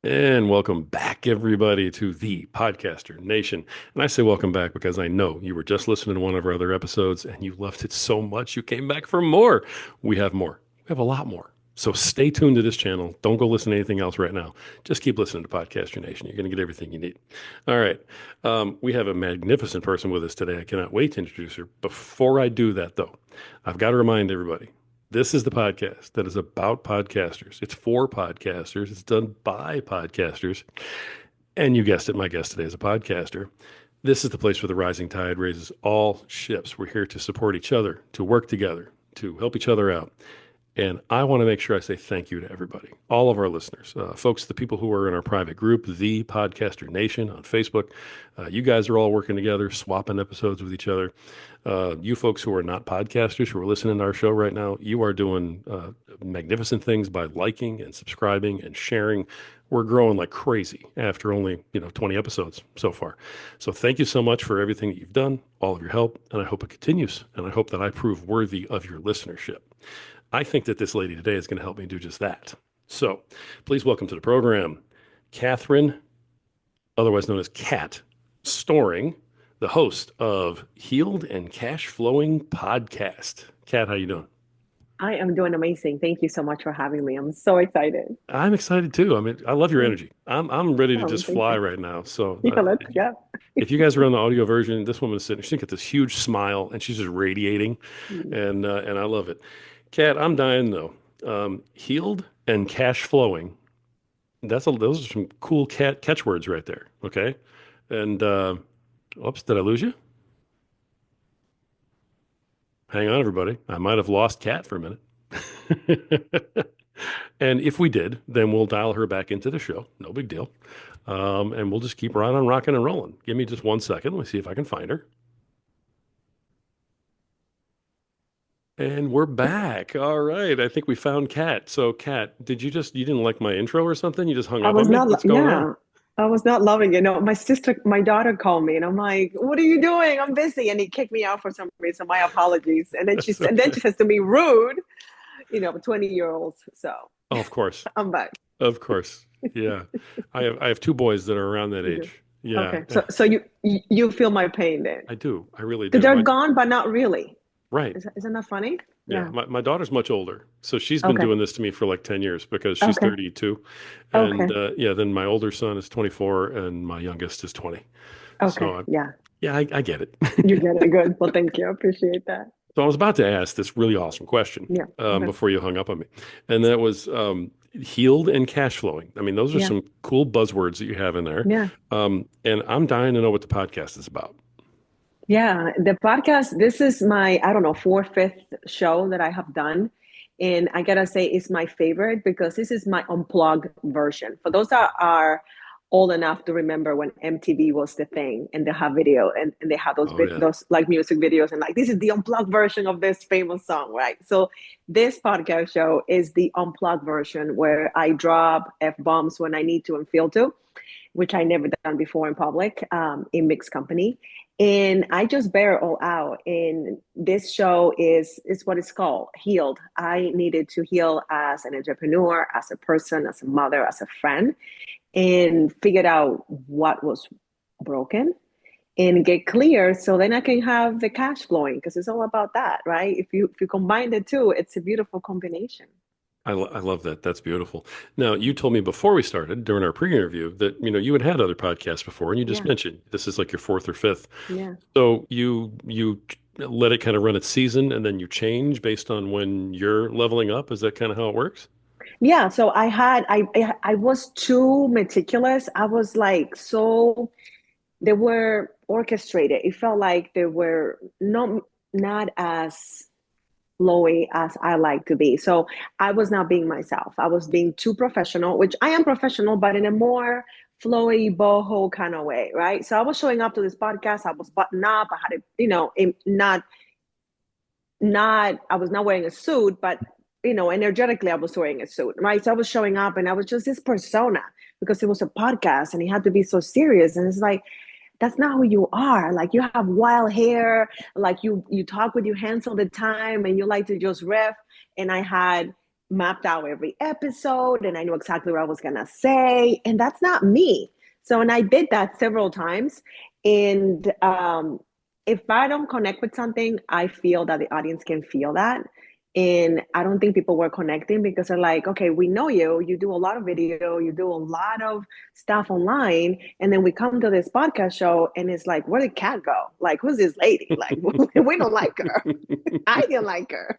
And welcome back, everybody, to the Podcaster Nation. And I say welcome back because I know you were just listening to one of our other episodes and you loved it so much you came back for more. We have more. We have a lot more. So stay tuned to this channel. Don't go listen to anything else right now. Just keep listening to Podcaster Nation. You're going to get everything you need. All right. We have a magnificent person with us today. I cannot wait to introduce her. Before I do that, though, I've got to remind everybody this is the podcast that is about podcasters. It's for podcasters. It's done by podcasters. And you guessed it, my guest today is a podcaster. This is the place where the rising tide raises all ships. We're here to support each other, to work together, to help each other out. And I want to make sure I say thank you to everybody, all of our listeners, folks, the people who are in our private group, the Podcaster Nation on Facebook. You guys are all working together, swapping episodes with each other. You folks who are not podcasters, who are listening to our show right now, you are doing magnificent things by liking and subscribing and sharing. We're growing like crazy after only 20 episodes so far. So thank you so much for everything that you've done, all of your help, and I hope it continues. And I hope that I prove worthy of your listenership. I think that this lady today is going to help me do just that. So please welcome to the program, Catherine, otherwise known as Kat Storing, the host of Healed and Cash Flowing Podcast. Kat, how you doing? I am doing amazing. Thank you so much for having me. I'm so excited. I'm excited too. I mean, I love your energy. I'm ready to Oh, just thank fly you. right now. So Yeah, let's go. if you guys are on the audio version, this woman is sitting, she's got this huge smile and she's just radiating, Mm. and I love it. Kat, I'm dying though. Healed and cash flowing. Those are some cool catchwords right there. Okay, and oops, did I lose you? Hang on, everybody. I might have lost Kat for a minute. And if we did, then we'll dial her back into the show. No big deal. And we'll just keep right on rocking and rolling. Give me just 1 second. Let me see if I can find her. And we're back. All right. I think we found Kat. So, Kat, you didn't like my intro or something? You just hung I up was on me? not, What's going on? yeah, I was not loving it. No, my daughter called me and I'm like, what are you doing? I'm busy. And he kicked me out for some reason. My apologies. And then That's then okay. she says to me, rude, 20-year-olds. So Oh, of course. I'm back. Of course. Yeah. I have two boys that are around that You do. age. Yeah. Okay. So you feel my pain then. I do. I really Because do. they're gone, but not really. Right. Isn't that funny? Yeah. Yeah. My daughter's much older. So she's been Okay. doing this to me for like 10 years because she's Okay. 32. And Okay. yeah, then my older son is 24 and my youngest is 20. Okay. So Yeah. yeah, I get it. You get it. Good. Well, thank you. I appreciate that. So I was about to ask this really awesome question Yeah. Okay. before you hung up on me. And that was healed and cash flowing. I mean, those are Yeah. some cool buzzwords that you have in there. Yeah. And I'm dying to know what the podcast is about. Yeah. The podcast, this is my, I don't know, fourth, fifth show that I have done. And I gotta say, it's my favorite because this is my unplugged version. For those that are old enough to remember when MTV was the thing and they have video and they have Oh yeah. those like music videos and like this is the unplugged version of this famous song, right? So this podcast show is the unplugged version where I drop F bombs when I need to and feel to, which I never done before in public, in mixed company. And I just bear it all out. And this show is what it's called, healed. I needed to heal as an entrepreneur, as a person, as a mother, as a friend, and figured out what was broken and get clear so then I can have the cash flowing because it's all about that, right? If you combine the two, it's a beautiful combination. I love that. That's beautiful. Now, you told me before we started during our pre-interview that, you had had other podcasts before, and you just Yeah, mentioned this is like your fourth or fifth. yeah. So you let it kind of run its season, and then you change based on when you're leveling up. Is that kind of how it works? Yeah, so I was too meticulous. I was like so they were orchestrated. It felt like they were not as flowy as I like to be. So I was not being myself. I was being too professional, which I am professional, but in a more flowy, boho kind of way, right? So I was showing up to this podcast. I was buttoned up. I had not I was not wearing a suit, but energetically I was wearing a suit, right? So I was showing up and I was just this persona because it was a podcast and it had to be so serious. And it's like, that's not who you are. Like you have wild hair, like you talk with your hands all the time and you like to just riff. And I had mapped out every episode and I knew exactly what I was going to say. And that's not me. So, and I did that several times. And if I don't connect with something, I feel that the audience can feel that. And I don't think people were connecting because they're like, okay, we know you. You do a lot of video, you do a lot of stuff online. And then we come to this podcast show and it's like, where did Kat go? Like, who's this lady? Like, we don't like her. I didn't like her.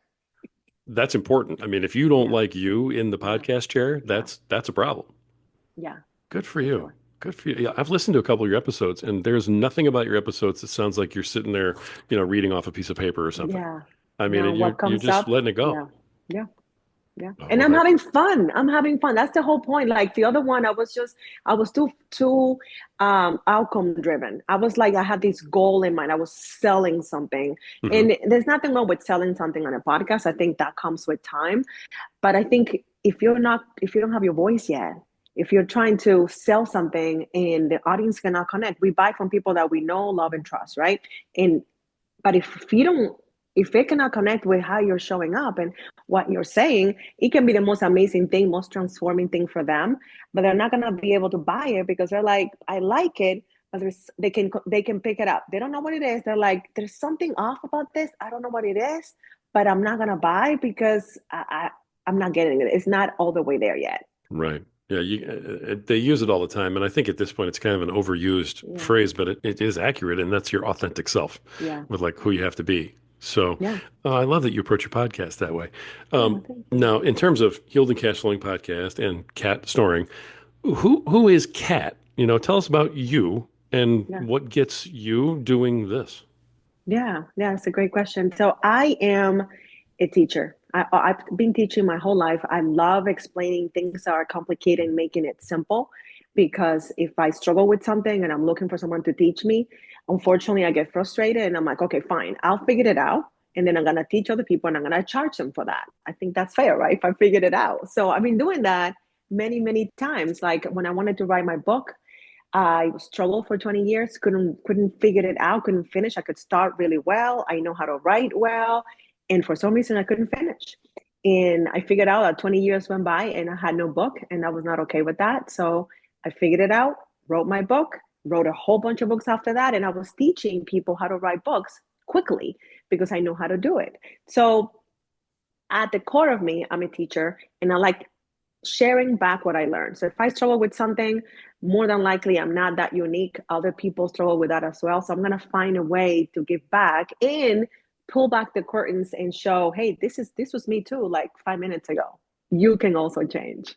That's important. I mean, if you don't Yeah, like you in the yeah, podcast chair, yeah, that's a problem. yeah, Good for for you. sure. Good for you. Yeah, I've listened to a couple of your episodes, and there's nothing about your episodes that sounds like you're sitting there, reading off a piece of paper or something. Yeah. I mean, Now and you're what you're comes just up? letting it go. Yeah. Yeah. Yeah. Oh, And well, I'm that having fun. I'm having fun. That's the whole point. Like the other one, I was too outcome driven. I was like I had this goal in mind. I was selling something. hmm And there's nothing wrong with selling something on a podcast. I think that comes with time. But I think if you don't have your voice yet, if you're trying to sell something and the audience cannot connect, we buy from people that we know, love, and trust, right? And but if you don't, if they cannot connect with how you're showing up and what you're saying, it can be the most amazing thing, most transforming thing for them. But they're not gonna be able to buy it because they're like, I like it, but they can pick it up. They don't know what it is. They're like, there's something off about this. I don't know what it is, but I'm not gonna buy because I'm not getting it. It's not all the way there yet. right. Yeah, they use it all the time, and I think at this point it's kind of an overused Yeah, phrase, but it is accurate, and that's your authentic self yeah, with like who you have to be. So, yeah, I love that you approach your podcast that way. yeah. Thank you. Now, in terms of Healed and Cash Flowing podcast and Cat Snoring, who is Cat? Tell us about you and Yeah. what gets you doing this. Yeah, it's a great question. So I am a teacher. I've been teaching my whole life. I love explaining things that are complicated and making it simple because if I struggle with something and I'm looking for someone to teach me, unfortunately, I get frustrated and I'm like, okay, fine, I'll figure it out. And then I'm going to teach other people and I'm going to charge them for that. I think that's fair, right? If I figured it out. So I've been doing that many, many times. Like when I wanted to write my book, I struggled for 20 years, couldn't figure it out, couldn't finish. I could start really well. I know how to write well. And for some reason I couldn't finish. And I figured out that 20 years went by and I had no book and I was not okay with that. So I figured it out, wrote my book, wrote a whole bunch of books after that. And I was teaching people how to write books quickly because I know how to do it. So at the core of me, I'm a teacher and I like sharing back what I learned. So if I struggle with something, more than likely I'm not that unique. Other people struggle with that as well. So I'm going to find a way to give back and pull back the curtains and show, hey, this was me too, like 5 minutes ago. You can also change.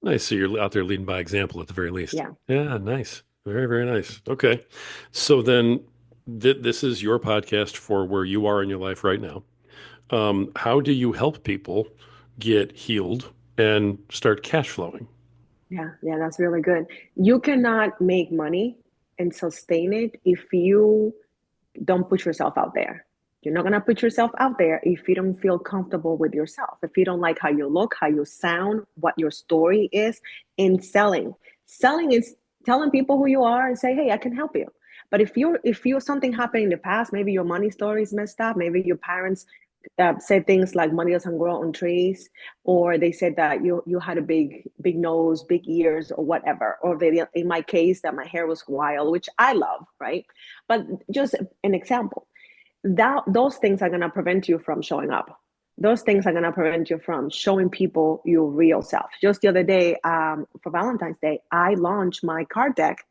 Nice. So you're out there leading by example at the very least. Yeah. Yeah, nice. Very, very nice. Okay. So then this is your podcast for where you are in your life right now. How do you help people get healed and start cash flowing? Yeah, that's really good. You cannot make money and sustain it if you don't put yourself out there. You're not going to put yourself out there if you don't feel comfortable with yourself, if you don't like how you look, how you sound, what your story is in selling. Selling is telling people who you are and say, hey, I can help you. But if you something happened in the past, maybe your money story is messed up, maybe your parents said things like money doesn't grow on trees, or they said that you had a big nose, big ears, or whatever, or they, in my case, that my hair was wild, which I love, right? But just an example, that those things are going to prevent you from showing up. Those things are going to prevent you from showing people your real self. Just the other day, for Valentine's Day, I launched my card deck,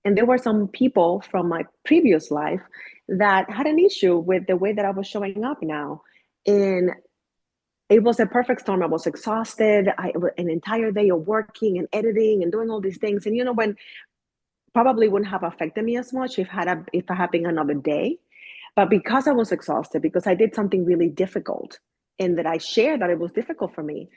and there were some people from my previous life that had an issue with the way that I was showing up now. And it was a perfect storm. I was exhausted. An entire day of working and editing and doing all these things. And when probably wouldn't have affected me as much if I had been another day. But because I was exhausted, because I did something really difficult, and that I shared that it was difficult for me,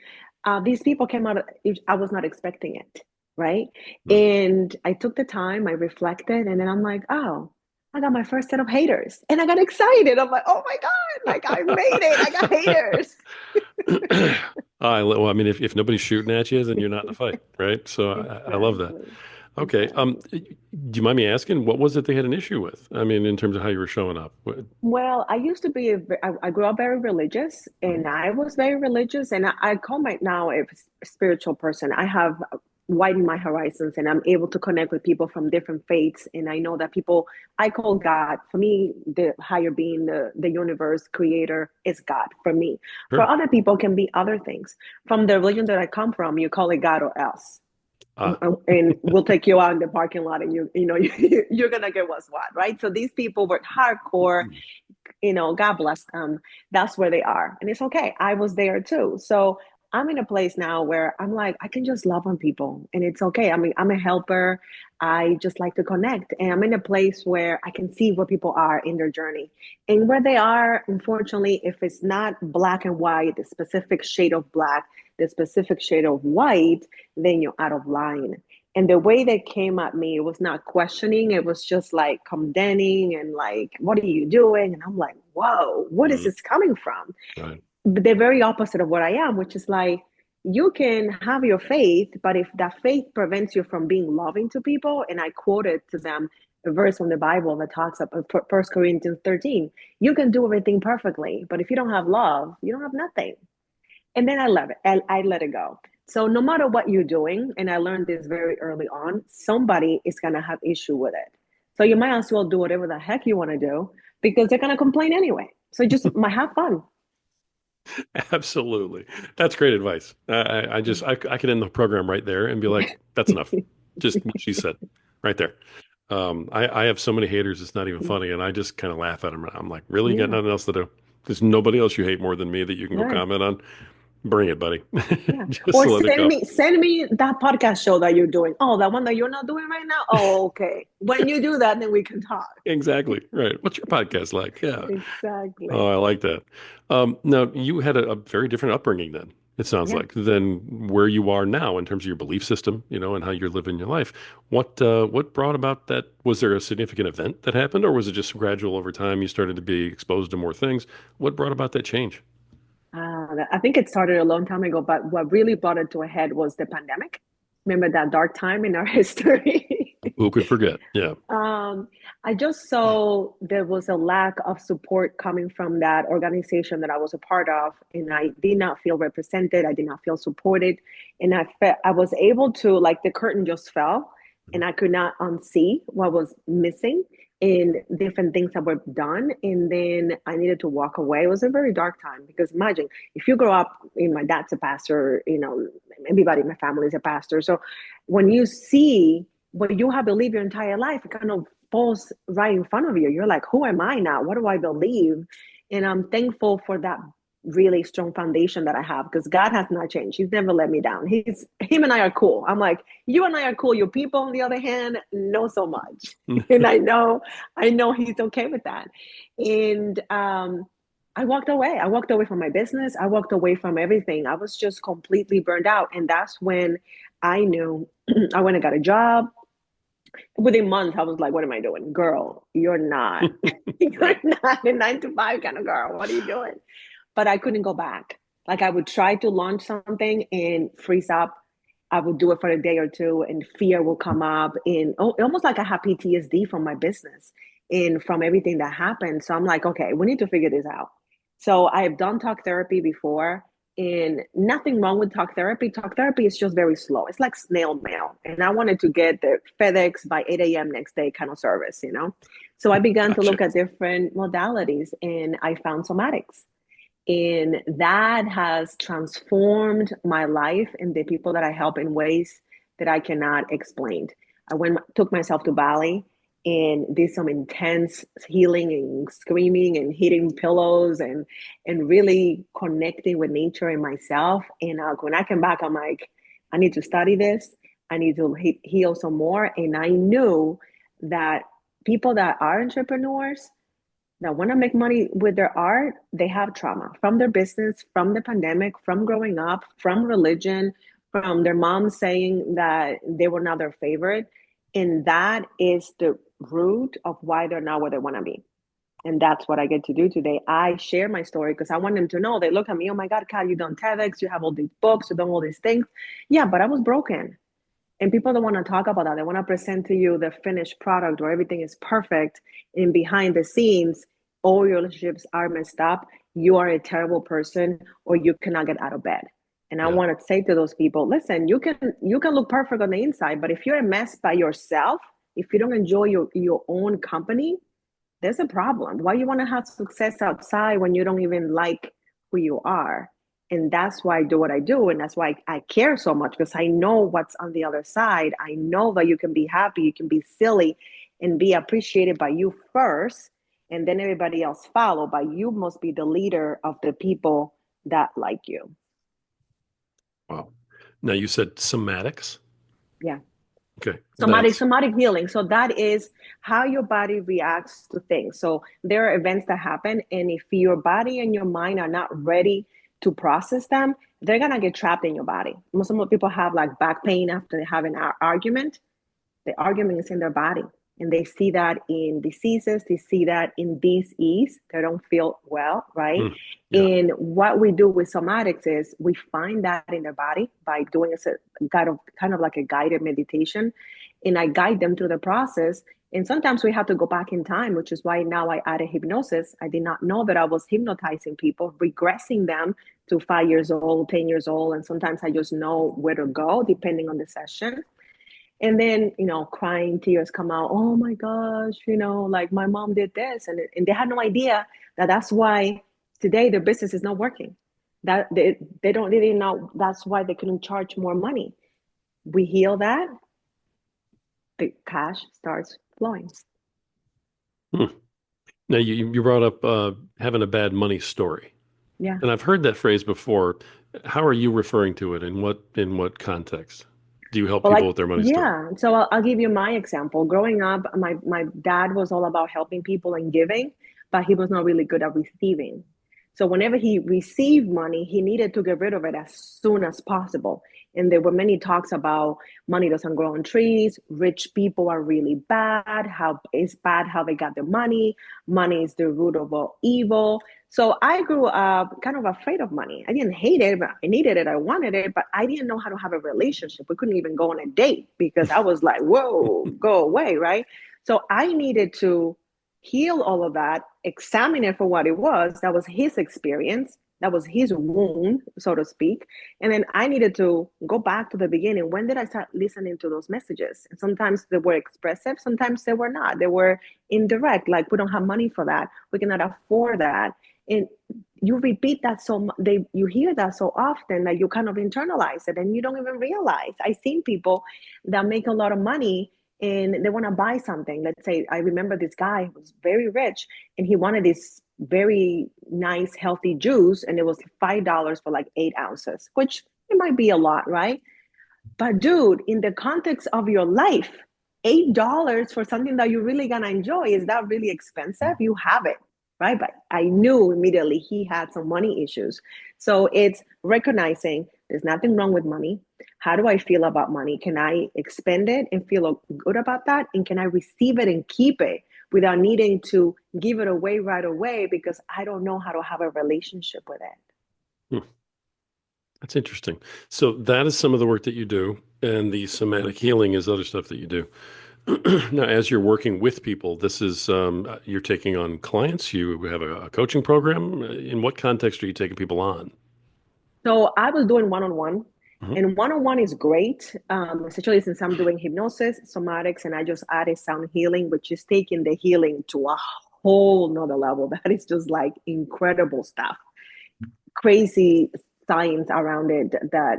these people came out. I was not expecting it, right? Hmm. And I took the time. I reflected, and then I'm like, oh. I got my first set of haters and I got excited. I'm like, oh my God, like I made it. I got haters. Well, I mean, if nobody's shooting at you, then you're not in a fight, right? So I love that. Exactly. Okay. Do you mind me asking, what was it they had an issue with? I mean, in terms of how you were showing up. Well, I used to be, I grew up very religious Mhm. and I was very religious and I call my now a spiritual person. I have widened my horizons and I'm able to connect with people from different faiths. And I know that people, I call God, for me, the higher being, the universe creator is God for me. For Sure. other people can be other things. From the religion that I come from, you call it God or else. Ah. And we'll take you out in the parking lot and you know you're gonna get what's what, right? So these people were hardcore, God bless them. That's where they are. And it's okay. I was there too. So I'm in a place now where I'm like, I can just love on people and it's okay. I mean, I'm a helper. I just like to connect. And I'm in a place where I can see where people are in their journey. And where they are, unfortunately, if it's not black and white, the specific shade of black, the specific shade of white, then you're out of line. And the way they came at me, it was not questioning, it was just like condemning and like, what are you doing? And I'm like, whoa, what is Mhm. this coming from? Right. But they're very opposite of what I am, which is like, you can have your faith, but if that faith prevents you from being loving to people, and I quoted to them a verse from the Bible that talks about 1 Corinthians 13, you can do everything perfectly, but if you don't have love, you don't have nothing. And then I let it. I let it go. So no matter what you're doing, and I learned this very early on, somebody is gonna have issue with it. So you might as well do whatever the heck you want to do because they're gonna complain anyway. So just might have fun. Absolutely. That's great advice. I just, I could end the program right there and be like, that's enough. Just what she said right there. I have so many haters, it's not even funny. And I just kind of laugh at them. I'm like, really? You got Yeah, nothing else to do? There's nobody else you hate more than me that you can go right. comment on. Bring it, buddy. Yeah. Just Or let it go. send me that podcast show that you're doing. Oh, that one that you're not doing right now? Oh, okay. When you do that, then we can talk. Exactly. Right. What's your podcast like? Yeah. Oh, Exactly. I like that. Now, you had a very different upbringing then, it sounds Yeah. like, than where you are now in terms of your belief system, and how you're living your life. What brought about that? Was there a significant event that happened, or was it just gradual over time? You started to be exposed to more things. What brought about that change? I think it started a long time ago, but what really brought it to a head was the pandemic. Remember that dark time in our history? Who could forget? Yeah. um, I just saw there was a lack of support coming from that organization that I was a part of, and I did not feel represented. I did not feel supported, and I was able to, like, the curtain just fell, Mhm. and I could not unsee what was missing in different things that were done, and then I needed to walk away. It was a very dark time because imagine if you grow up, my dad's a pastor, everybody in my family is a pastor, so when you see what you have believed your entire life, it kind of falls right in front of you. You're like, who am I now? What do I believe? And I'm thankful for that really strong foundation that I have because God has not changed. He's never let me down. Him and I are cool. I'm like, you and I are cool. Your people, on the other hand, know so much. And I know he's okay with that. And I walked away. I walked away from my business. I walked away from everything. I was just completely burned out. And that's when I knew I went and got a job. Within months, I was like, what am I doing? Girl, you're not, you're Right. not a 9 to 5 kind of girl. What are you doing? But I couldn't go back. Like I would try to launch something and freeze up. I would do it for a day or two and fear will come up and almost like I have PTSD from my business and from everything that happened. So I'm like, okay, we need to figure this out. So I have done talk therapy before and nothing wrong with talk therapy. Talk therapy is just very slow. It's like snail mail. And I wanted to get the FedEx by 8 a.m. next day kind of service. So I began to Gotcha. look at different modalities and I found somatics. And that has transformed my life and the people that I help in ways that I cannot explain. Took myself to Bali and did some intense healing and screaming and hitting pillows and really connecting with nature and myself. And when I came back, I'm like, I need to study this. I need to heal some more. And I knew that people that are entrepreneurs that want to make money with their art, they have trauma from their business, from the pandemic, from growing up, from religion, from their mom saying that they were not their favorite. And that is the root of why they're not where they want to be. And that's what I get to do today. I share my story because I want them to know. They look at me, oh my God, Kat, you done TEDx, you have all these books, you done all these things. Yeah, but I was broken. And people don't want to talk about that. They want to present to you the finished product where everything is perfect. And behind the scenes, all your relationships are messed up. You are a terrible person, or you cannot get out of bed. And I Yeah. want to say to those people, listen, you can look perfect on the inside, but if you're a mess by yourself, if you don't enjoy your own company, there's a problem. Why you want to have success outside when you don't even like who you are? And that's why I do what I do. And that's why I care so much, because I know what's on the other side. I know that you can be happy, you can be silly and be appreciated by you first, and then everybody else follow. But you must be the leader of the people that like you. Wow. Now you said somatics. Yeah. Okay. Somatic That's somatic healing. So that is how your body reacts to things. So there are events that happen, and if your body and your mind are not ready to process them, they're gonna get trapped in your body. Most people have like back pain after they have an argument. The argument is in their body. And they see that in diseases, they see that in disease, they don't feel well, right? mm, yeah. And what we do with somatics is we find that in their body by doing a kind of like a guided meditation. And I guide them through the process. And sometimes we have to go back in time, which is why now I added hypnosis. I did not know that I was hypnotizing people, regressing them to 5 years old, 10 years old. And sometimes I just know where to go depending on the session. And then, crying tears come out. Oh my gosh, like my mom did this. And they had no idea that that's why today their business is not working. That they didn't know that's why they couldn't charge more money. We heal that, the cash starts flowing. Hmm. Now you brought up having a bad money story, Yeah. and I've heard that phrase before. How are you referring to it? In what context? Do you help Well, people like, with their money story? yeah. So I'll give you my example. Growing up, my dad was all about helping people and giving, but he was not really good at receiving. So whenever he received money, he needed to get rid of it as soon as possible. And there were many talks about money doesn't grow on trees, rich people are really bad, how it's bad how they got their money is the root of all evil. So I grew up kind of afraid of money. I didn't hate it, but I needed it. I wanted it, but I didn't know how to have a relationship. We couldn't even go on a date because I was like, whoa, go away, right? So I needed to heal all of that, examine it for what it was. That was his experience. That was his wound, so to speak. And then I needed to go back to the beginning. When did I start listening to those messages? And sometimes they were expressive, sometimes they were not. They were indirect, like, we don't have money for that. We cannot afford that. And you repeat that you hear that so often that you kind of internalize it and you don't even realize. I've seen people that make a lot of money and they want to buy something. Let's say I remember this guy who was very rich and he wanted this very nice healthy juice, and it was $5 for like 8 ounces, which it might be a lot, right? But dude, in the context of your life, $8 for something that you're really gonna enjoy, is that really expensive? You have it, right? But I knew immediately he had some money issues. So it's recognizing there's nothing wrong with money. How do I feel about money? Can I expend it and feel good about that? And can I receive it and keep it without needing to give it away right away because I don't know how to have a relationship with it? Hmm. That's interesting. So that is some of the work that you do, and the somatic healing is other stuff that you do. Now, as you're working with people, this is you're taking on clients. You have a coaching program. In what context are you taking people on? So I was doing one-on-one, Mhm. and one-on-one is great, especially since I'm doing hypnosis, somatics, and I just added sound healing, which is taking the healing to a whole nother level. That is just like incredible stuff, crazy science around it.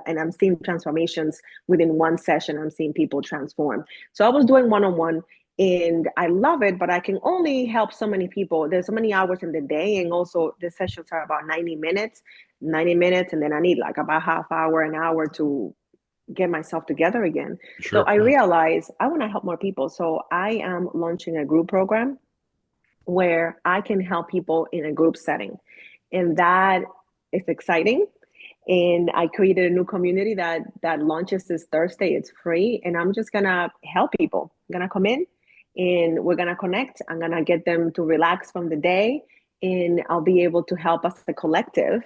And I'm seeing transformations within one session. I'm seeing people transform. So I was doing one-on-one, and I love it, but I can only help so many people. There's so many hours in the day, and also the sessions are about 90 minutes, and then I need like about half hour, an hour to get myself together again. So Sure. I Yeah. realized I want to help more people. So I am launching a group program where I can help people in a group setting. And that is exciting. And I created a new community that launches this Thursday. It's free. And I'm just gonna help people. I'm gonna come in and we're gonna connect. I'm gonna get them to relax from the day, and I'll be able to help us as a collective,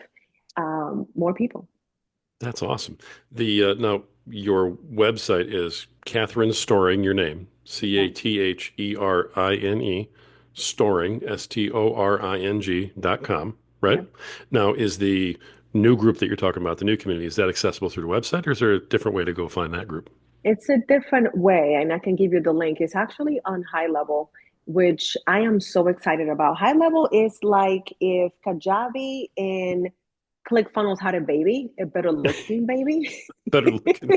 more people. That's awesome. The now your website is Catherine Storing, your name, Yeah. CATHERINE, Storing, STORING.com, right? Yeah. Now, is the new group that you're talking about, the new community, is that accessible through the website, or is there a different way to go find that group? It's a different way, and I can give you the link. It's actually on High Level, which I am so excited about. High Level is like if Kajabi and ClickFunnels had a baby, a better looking baby. Better looking.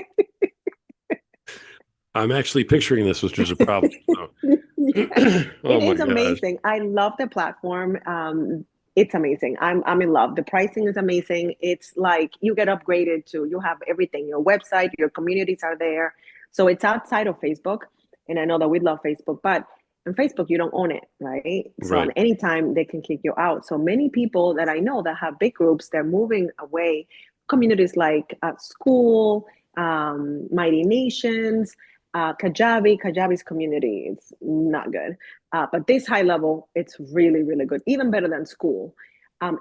I'm actually picturing this, which is a problem. So, Yeah, oh it my is gosh. amazing. I love the platform. It's amazing. I'm in love. The pricing is amazing. It's like you get upgraded to you have everything. Your website, your communities are there. So it's outside of Facebook. And I know that we love Facebook, but on Facebook you don't own it, right? So on Right. any time they can kick you out. So many people that I know that have big groups, they're moving away. Communities like school, Mighty Nations, Kajabi's community is not good. But this high level, it's really, really good, even better than school.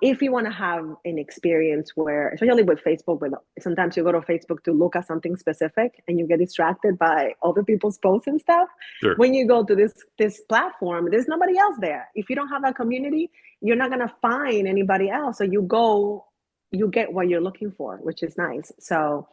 If you want to have an experience where, especially with Facebook, with sometimes you go to Facebook to look at something specific and you get distracted by other people's posts and stuff. Sure. When you go to this platform, there's nobody else there. If you don't have that community, you're not gonna find anybody else. So you go, you get what you're looking for, which is nice. So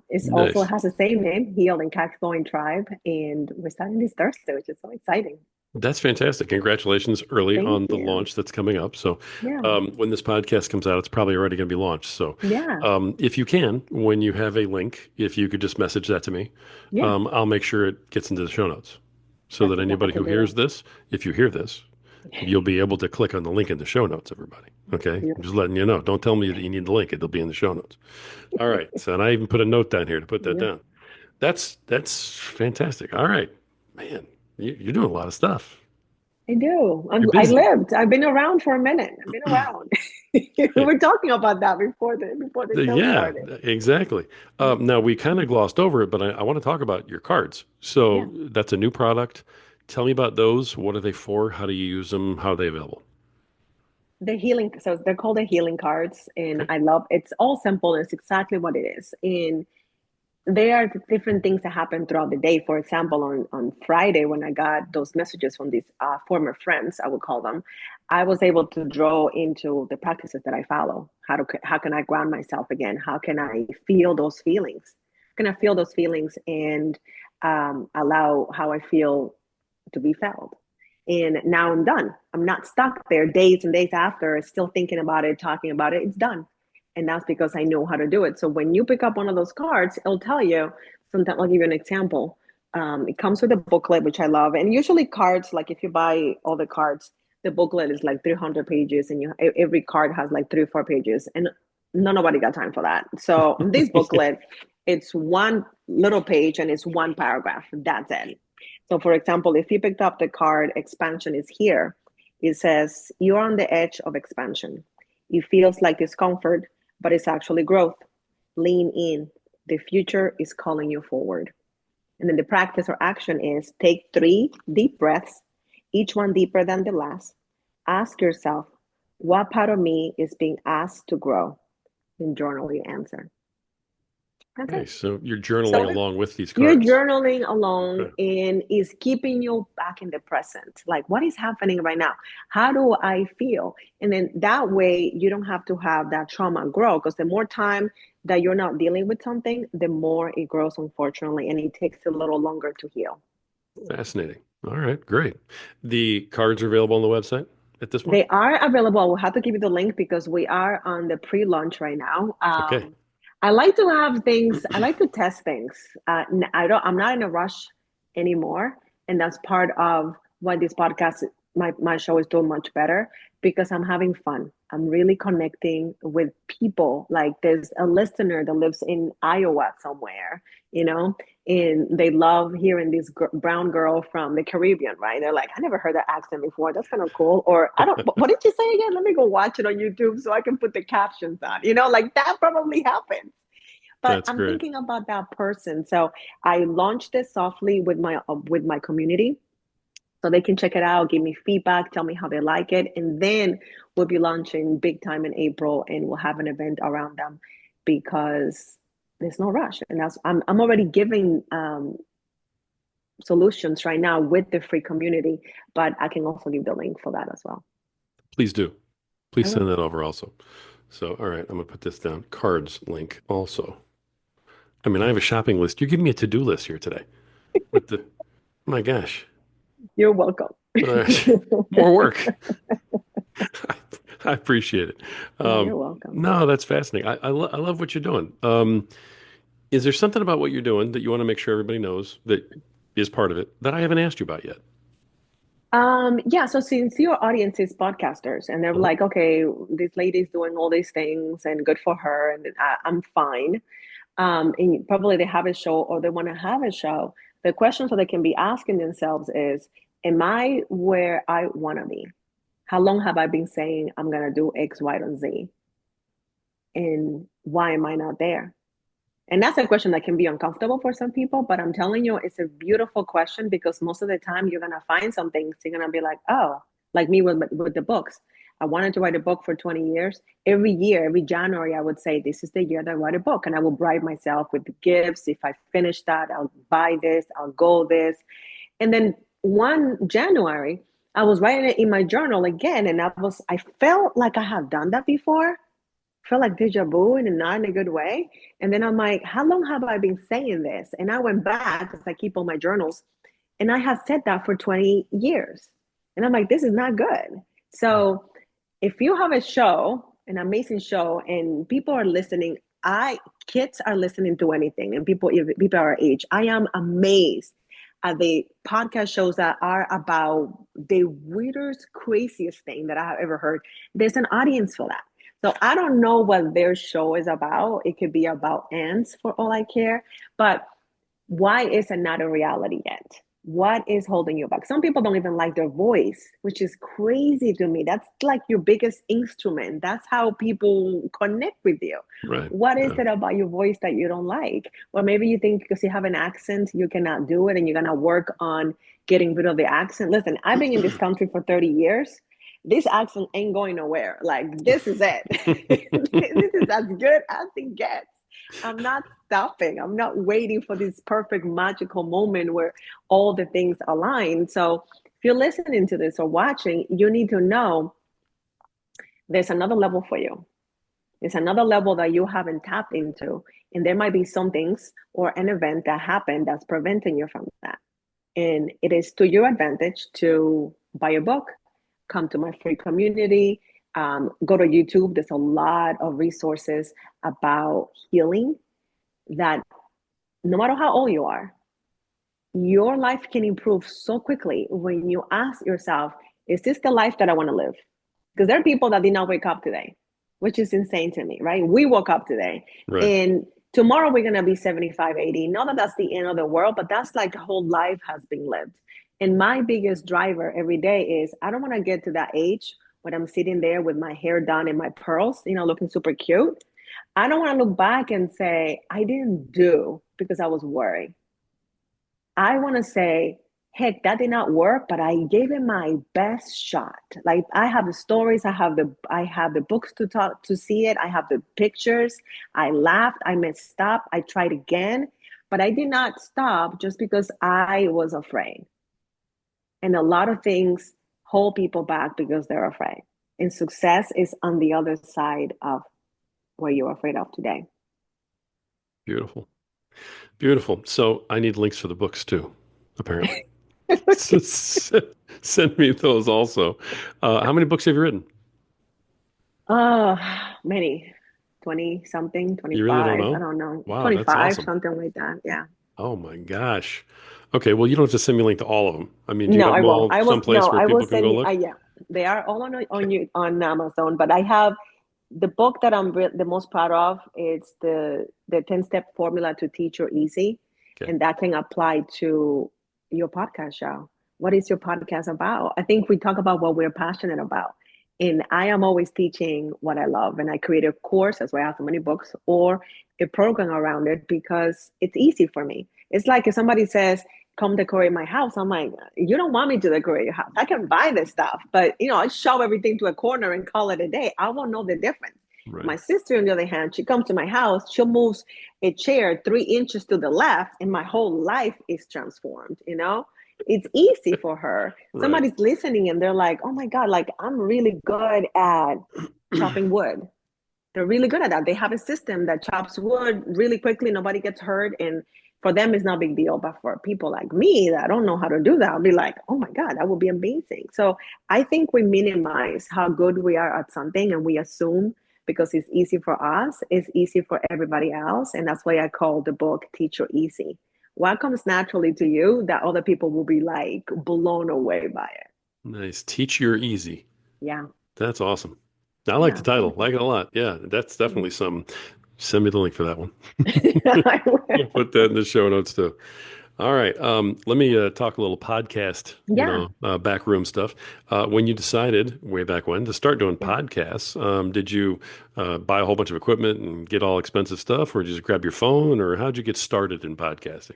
it's also Nice. has the same name, Heal and Caxloin Tribe, and we're starting this Thursday, which is so exciting. That's fantastic. Congratulations early Thank on the you. launch that's coming up. So, Yeah, when this podcast comes out, it's probably already going to be launched. So, yeah, if you can, when you have a link, if you could just message that to me, yeah. I'll make sure it gets into the show notes so That's that I anybody who can do hears this, if you hear this, that. you'll be able to click on the link in the show notes, everybody. Okay. I'm just Beautiful. letting you know. Don't tell me that you need the link. It'll be in the show notes. All right. So, and I even put a note down here to put that Yeah, down. That's fantastic. All right, man, you're doing a lot of stuff. I do. You're I busy. lived. I've been around for a minute. I've been around. We were talking about that before the show Yeah, started. exactly. Now we kind of glossed over it, but I want to talk about your cards. Yeah, So that's a new product. Tell me about those. What are they for? How do you use them? How are they available? the healing. So they're called the healing cards, and Okay. I love. It's all simple. It's exactly what it is. And there are different things that happen throughout the day. For example, on Friday, when I got those messages from these former friends, I would call them, I was able to draw into the practices that I follow. How can I ground myself again? How can I feel those feelings? How can I feel those feelings and allow how I feel to be felt? And now I'm done. I'm not stuck there days and days after, still thinking about it, talking about it. It's done, and that's because I know how to do it. So when you pick up one of those cards, it'll tell you. Sometimes I'll give you an example. It comes with a booklet, which I love, and usually cards, like if you buy all the cards, the booklet is like 300 pages, and every card has like 3 or 4 pages, and nobody got time for that. So this booklet, it's one little page and it's one paragraph. That's it. So for example, if you picked up the card, expansion is here. It says you're on the edge of expansion. It feels like discomfort, but it's actually growth. Lean in. The future is calling you forward. And then the practice or action is take 3 deep breaths, each one deeper than the last. Ask yourself, what part of me is being asked to grow? And journal your answer. That's Okay, it. so you're journaling So along with these you're cards. journaling along Okay, and is keeping you back in the present. Like, what is happening right now? How do I feel? And then that way, you don't have to have that trauma grow because the more time that you're not dealing with something, the more it grows, unfortunately, and it takes a little longer to heal. fascinating. All right, great. The cards are available on the website at this point. They are available. We'll have to give you the link because we are on the pre-launch right now. Okay. I like to have things. I like to test things. I don't. I'm not in a rush anymore, and that's part of why this podcast, my show, is doing much better because I'm having fun. I'm really connecting with people. Like there's a listener that lives in Iowa somewhere, you know, and they love hearing this brown girl from the Caribbean, right? They're like, I never heard that accent before. That's kind of cool. Or I don't, what did you say again? Let me go watch it on YouTube so I can put the captions on. Like that probably happens. But That's I'm great. thinking about that person. So I launched this softly with my community so they can check it out, give me feedback, tell me how they like it, and then we'll be launching big time in April, and we'll have an event around them. because there's no rush. And I'm already giving solutions right now with the free community, but I can also give the link for that as well. Please do. I Please will. send that over also. So, all right, I'm gonna put this down. Cards link also. I mean, I have a shopping list. You're giving me a to-do list here today. With the, my gosh. You're welcome. All right. More work. I appreciate it. No, you're welcome. No, that's fascinating. I love what you're doing. Is there something about what you're doing that you want to make sure everybody knows that is part of it that I haven't asked you about yet? Yeah, so since your audience is podcasters and they're Mhm. like, okay, this lady's doing all these things and good for her, and I'm fine. And probably they have a show or they want to have a show. The questions that they can be asking themselves is, am I where I want to be? How long have I been saying I'm going to do X, Y, and Z? And why am I not there? And that's a question that can be uncomfortable for some people, but I'm telling you, it's a beautiful question because most of the time you're gonna find some things you're gonna be like, oh, like me with the books. I wanted to write a book for 20 years. Every year, every January, I would say, this is the year that I write a book. And I will bribe myself with the gifts. If I finish that, I'll buy this, I'll go this. And then one January, I was writing it in my journal again. And I felt like I have done that before, felt like deja vu and not in a good way. And then I'm like, how long have I been saying this? And I went back because I keep all my journals, and I have said that for 20 years. And I'm like, this is not good. So if you have a show, an amazing show, and people are listening, kids are listening to anything, and people our age. I am amazed at the podcast shows that are about the weirdest, craziest thing that I have ever heard. There's an audience for that. So I don't know what their show is about. It could be about ants for all I care. But why is it not a reality yet? What is holding you back? Some people don't even like their voice, which is crazy to me. That's like your biggest instrument. That's how people connect with you. Right. What is Yeah. it about your voice that you don't like? Or maybe you think because you have an accent, you cannot do it and you're going to work on getting rid of the accent. Listen, I've been in this country for 30 years. This accent ain't going nowhere. Like, this is it. This is as good as it gets. I'm not stopping. I'm not waiting for this perfect magical moment where all the things align. So if you're listening to this or watching, you need to know there's another level for you. There's another level that you haven't tapped into. And there might be some things or an event that happened that's preventing you from that. And it is to your advantage to buy a book, come to my free community, go to YouTube. There's a lot of resources about healing that no matter how old you are, your life can improve so quickly when you ask yourself, is this the life that I want to live? Because there are people that did not wake up today, which is insane to me, right? We woke up today Right. and tomorrow we're going to be 75, 80. Not that that's the end of the world, but that's like the whole life has been lived. And my biggest driver every day is I don't want to get to that age when I'm sitting there with my hair done and my pearls, looking super cute. I don't want to look back and say, I didn't do because I was worried. I want to say, heck, that did not work, but I gave it my best shot. Like I have the stories, I have the books to talk to see it, I have the pictures. I laughed, I messed up, I tried again, but I did not stop just because I was afraid. And a lot of things hold people back because they're afraid. And success is on the other side of what you're afraid of today. Beautiful. Beautiful. So I need links for the books too, apparently. So send me those also. How many books have you written? Oh, many. 20 something, You really don't 25. I know? don't know. Wow, that's 25, awesome. something like that. Yeah. Oh my gosh. Okay, well, you don't have to send me a link to all of them. I mean, do you No, have I them won't. all someplace where I will people can send go you. look? Yeah, they are all on you on Amazon. But I have the book that I'm the most proud of. It's the 10-step formula to teach your easy, Okay. and that can apply to your podcast show. What is your podcast about? I think we talk about what we're passionate about, and I am always teaching what I love. And I create a course. That's why I have so many books or a program around it because it's easy for me. It's like if somebody says come decorate my house. I'm like, you don't want me to decorate your house. I can buy this stuff, but I shove everything to a corner and call it a day. I won't know the difference. Right. My sister, on the other hand, she comes to my house, she'll move a chair 3 inches to the left, and my whole life is transformed, you know? It's easy for her. Right. Somebody's listening and they're like, oh my God, like I'm really good at chopping wood. They're really good at that. They have a system that chops wood really quickly, nobody gets hurt, and for them it's not a big deal. But for people like me that don't know how to do that, I'll be like, oh my God, that would be amazing. So I think we minimize how good we are at something, and we assume because it's easy for us, it's easy for everybody else. And that's why I call the book Teacher Easy. What comes naturally to you that other people will be like blown away by it. Nice. Teach your easy. Yeah. That's awesome. I like the Yeah. title. Thank Like it a lot. Yeah, that's definitely you. some. Send me the link for that one. I I'll will. put that in the show notes too. All right. Let me talk a little podcast, Yeah. backroom stuff. When you decided way back when to start doing podcasts, did you buy a whole bunch of equipment and get all expensive stuff, or did you just grab your phone, or how'd you get started in podcasting?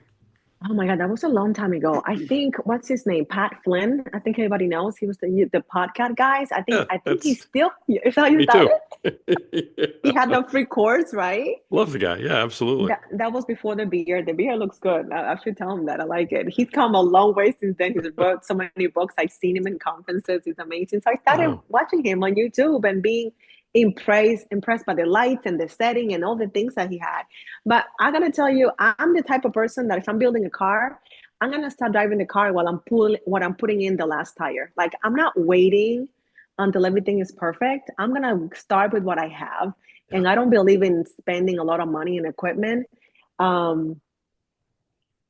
Oh my God, that was a long time ago. I think what's his name? Pat Flynn. I think everybody knows he was the podcast guys. I think Yeah, I think he's that's still is how you me too. started. He had Yeah. the free course, right? Love the guy. Yeah, absolutely. That was before the beer. The beer looks good. I should tell him that. I like it. He's come a long way since then. He's wrote so many books. I've seen him in conferences. He's amazing. So I started Wow. watching him on YouTube and being impressed by the lights and the setting and all the things that he had. But I gotta tell you, I'm the type of person that if I'm building a car, I'm gonna start driving the car while I'm putting in the last tire. Like I'm not waiting until everything is perfect. I'm gonna start with what I have, Yeah, and I don't believe in spending a lot of money in equipment um,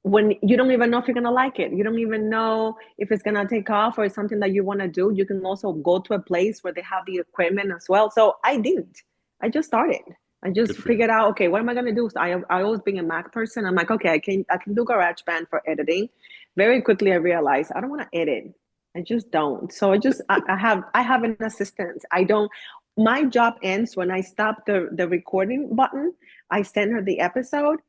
when you don't even know if you're gonna like it. You don't even know if it's gonna take off or it's something that you want to do. You can also go to a place where they have the equipment as well. So I didn't. I just started. I good just for you. figured out, okay, what am I gonna do? So I always being a Mac person. I'm like, okay, I can do GarageBand for editing. Very quickly I realized I don't want to edit. I just don't. So I have an assistant. I don't. My job ends when I stop the recording button. I send her the episode,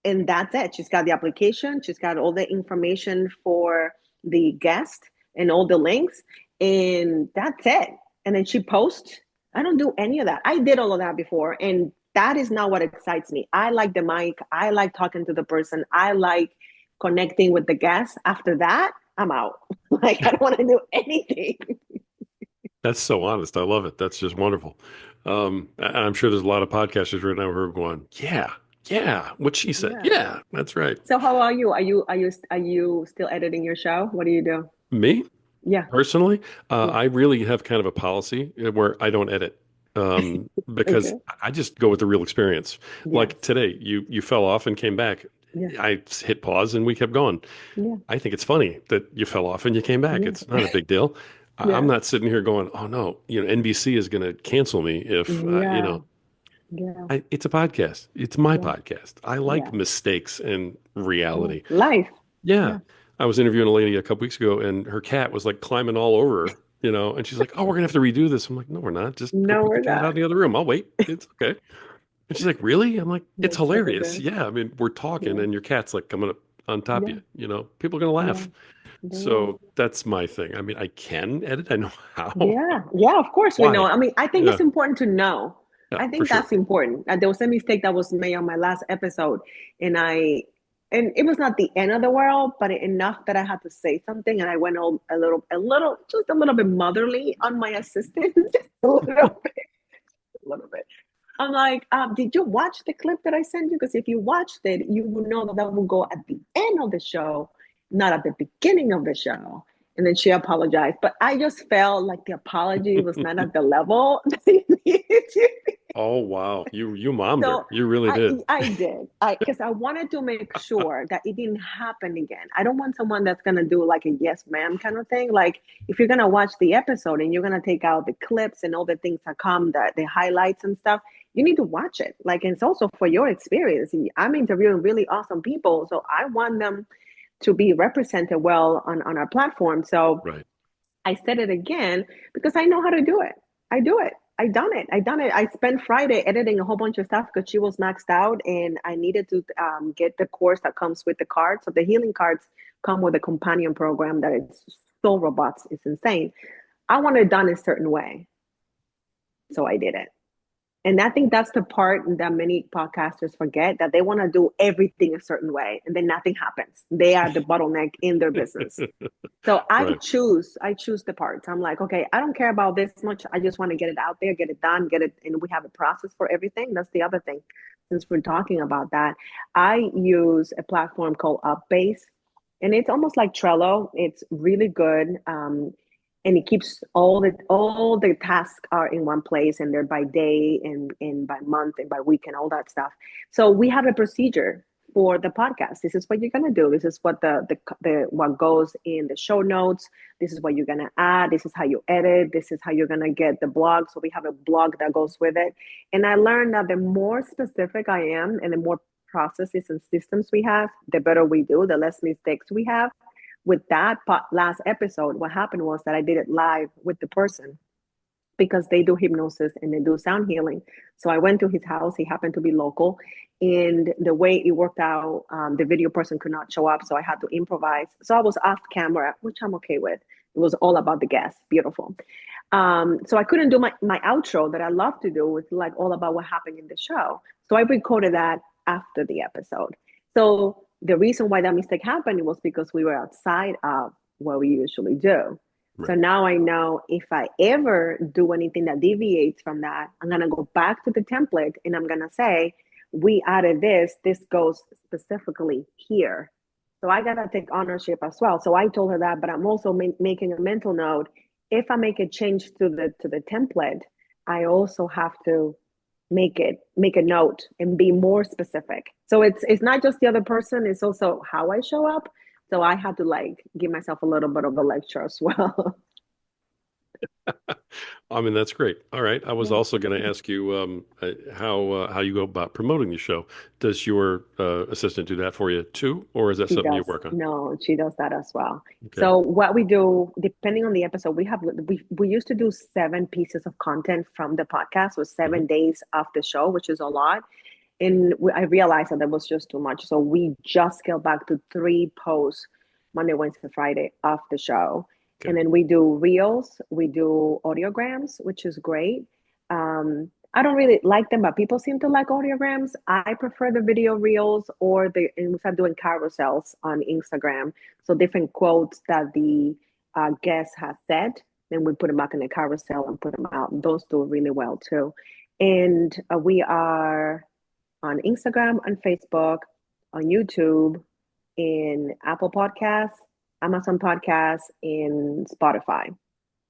and that's it. She's got the application, she's got all the information for the guest and all the links, and that's it. And then she posts. I don't do any of that. I did all of that before, and that is not what excites me. I like the mic, I like talking to the person, I like connecting with the guest. After that, I'm out. Like I don't want to do anything. That's so honest. I love it. That's just wonderful. I'm sure there's a lot of podcasters right now who are going, yeah, yeah, what she said. Yeah. Yeah, that's right. So how are you? Are you still editing your show? What do you do? Me Yeah. personally, Yeah. I really have kind of a policy where I don't edit because Okay. I just go with the real experience. Like Yes. today, you fell off and came back. Yeah. I hit pause and we kept going. Yeah. I think it's funny that you fell off and you came back. Yeah. It's not a big deal. I'm Yeah. not sitting here going, oh no, NBC is going to cancel me if, Yeah. Yeah. it's a podcast. It's my Yeah. podcast. I like Yeah. mistakes and Yeah. reality. Life. Yeah. Yeah. I was interviewing a lady a couple weeks ago and her cat was like climbing all over her, and she's like, oh, we're gonna have to redo this. I'm like, no, we're not. Just go No, put the we're cat out not. in the other room. I'll wait. It's okay. And she's like, really? I'm like, it's That's so hilarious. good. Yeah. I mean, we're talking Yeah. and your cat's like coming up on top of Yeah. you. People are gonna Yeah. laugh. Yeah. So that's my thing. I mean, I can edit. I know how. Yeah. Yeah. Of course we know. Why? I mean, I think Yeah. it's important to know. Yeah, I for think sure. that's important. There was a mistake that was made on my last episode, and and it was not the end of the world, but enough that I had to say something, and I went all just a little bit motherly on my assistant, just a little bit. I'm like, did you watch the clip that I sent you? Because if you watched it, you would know that that will go at the end of the show, not at the beginning of the show. And then she apologized. But I just felt like the apology was not at the level that it needed to be. Oh wow. You mommed her. So You really I did. I did. Because I wanted to make sure that it didn't happen again. I don't want someone that's gonna do like a yes ma'am kind of thing. Like if you're gonna watch the episode and you're gonna take out the clips and all the things that come, the highlights and stuff, you need to watch it. Like it's also for your experience. I'm interviewing really awesome people, so I want them to be represented well on our platform. So Right. I said it again because I know how to do it. I do it. I done it. I done it. I spent Friday editing a whole bunch of stuff because she was maxed out, and I needed to get the course that comes with the cards. So the healing cards come with a companion program that is so robust. It's insane. I want it done a certain way, so I did it. And I think that's the part that many podcasters forget, that they want to do everything a certain way and then nothing happens. They are the bottleneck in their business. So Right. I choose the parts. I'm like, okay, I don't care about this much. I just want to get it out there, get it done, get it. And we have a process for everything. That's the other thing. Since we're talking about that, I use a platform called Upbase, and it's almost like Trello. It's really good. And it keeps all the tasks are in one place, and they're by day and by month and by week and all that stuff. So we have a procedure for the podcast. This is what you're gonna do. This is what the what goes in the show notes. This is what you're gonna add. This is how you edit. This is how you're gonna get the blog. So we have a blog that goes with it. And I learned that the more specific I am and the more processes and systems we have, the better we do, the less mistakes we have. With that last episode, what happened was that I did it live with the person because they do hypnosis and they do sound healing. So I went to his house. He happened to be local. And the way it worked out, the video person could not show up. So I had to improvise. So I was off camera, which I'm okay with. It was all about the guests. Beautiful. So I couldn't do my outro that I love to do. It's like all about what happened in the show. So I recorded that after the episode. So the reason why that mistake happened was because we were outside of what we usually do. So Right. now I know if I ever do anything that deviates from that, I'm going to go back to the template and I'm going to say, we added this, this goes specifically here. So I got to take ownership as well. So I told her that, but I'm also making a mental note. If I make a change to the template, I also have to make a note and be more specific. So it's not just the other person, it's also how I show up. So I had to like give myself a little bit of a lecture as well. I mean, that's great. All right. I was Yeah, also thank going to you. ask you how you go about promoting the show. Does your assistant do that for you too, or is that She something you does. work on? No, she does that as well. Okay. So what we do, depending on the episode, we used to do 7 pieces of content from the podcast with Hmm. 7 days of the show, which is a lot. And I realized that was just too much. So we just scaled back to 3 posts, Monday, Wednesday, Friday of the show. And Okay. then we do reels, we do audiograms, which is great. I don't really like them, but people seem to like audiograms. I prefer the video reels and we start doing carousels on Instagram. So different quotes that the guest has said, then we put them back in the carousel and put them out. Those do really well too. And we are on Instagram, on Facebook, on YouTube, in Apple Podcasts, Amazon Podcasts, in Spotify.